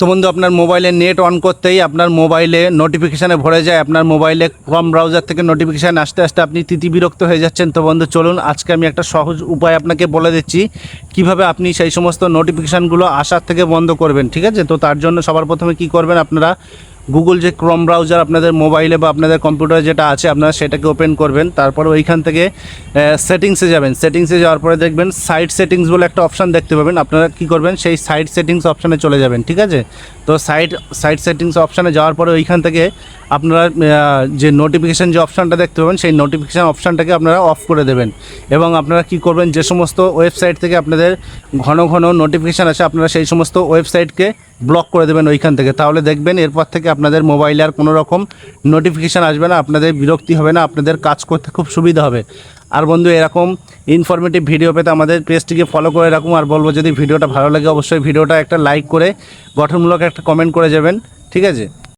তো বন্ধু আপনার মোবাইলে নেট অন করতেই আপনার মোবাইলে নোটিফিকেশানে ভরে যায়, আপনার মোবাইলে ক্রোম ব্রাউজার থেকে নোটিফিকেশান আসতে আসতে আপনি বিরক্ত হয়ে যাচ্ছেন। তো বন্ধু চলুন আজকে আমি একটা সহজ উপায় আপনাকে বলে দিচ্ছি কিভাবে আপনি সেই সমস্ত নোটিফিকেশানগুলো আসার থেকে বন্ধ করবেন। ঠিক আছে, তো তার জন্য সবার প্রথমে কি করবেন, আপনারা গুগল যে ক্রোম ব্রাউজার আপনাদের মোবাইলে বা আপনাদের কম্পিউটারে যেটা আছে আপনারা সেটাকে ওপেন করবেন। তারপরে ওইখান থেকে সেটিংসে যাবেন। সেটিংসে যাওয়ার পরে দেখবেন সাইট সেটিংস বলে একটা অপশান দেখতে পাবেন। আপনারা কি করবেন, সেই সাইট সেটিংস অপশানে চলে যাবেন। ঠিক আছে, তো সাইট সেটিংস অপশানে যাওয়ার পরে ওইখান থেকে আপনারা যে নোটিফিকেশান যে অপশানটা দেখতে পাবেন সেই নোটিফিকেশান অপশানটাকে আপনারা অফ করে দেবেন। এবং আপনারা কি করবেন, যে সমস্ত ওয়েবসাইট থেকে আপনাদের ঘন ঘন নোটিফিকেশান আসে আপনারা সেই সমস্ত ওয়েবসাইটকে ব্লক করে দেবেন ওইখান থেকে। তাহলে দেখবেন এরপর থেকে আপনাদের মোবাইলে আর কোনো রকম নোটিফিকেশান আসবে না, আপনাদের বিরক্তি হবে না, আপনাদের কাজ করতে খুব সুবিধা হবে। আর বন্ধু এরকম ইনফরমেটিভ ভিডিও পেতে আমাদের পেজটিকে ফলো করে রাখুন। আর বলবো যদি ভিডিওটা ভালো লাগে অবশ্যই ভিডিওটা একটা লাইক করে গঠনমূলক একটা কমেন্ট করে যাবেন। ঠিক আছে।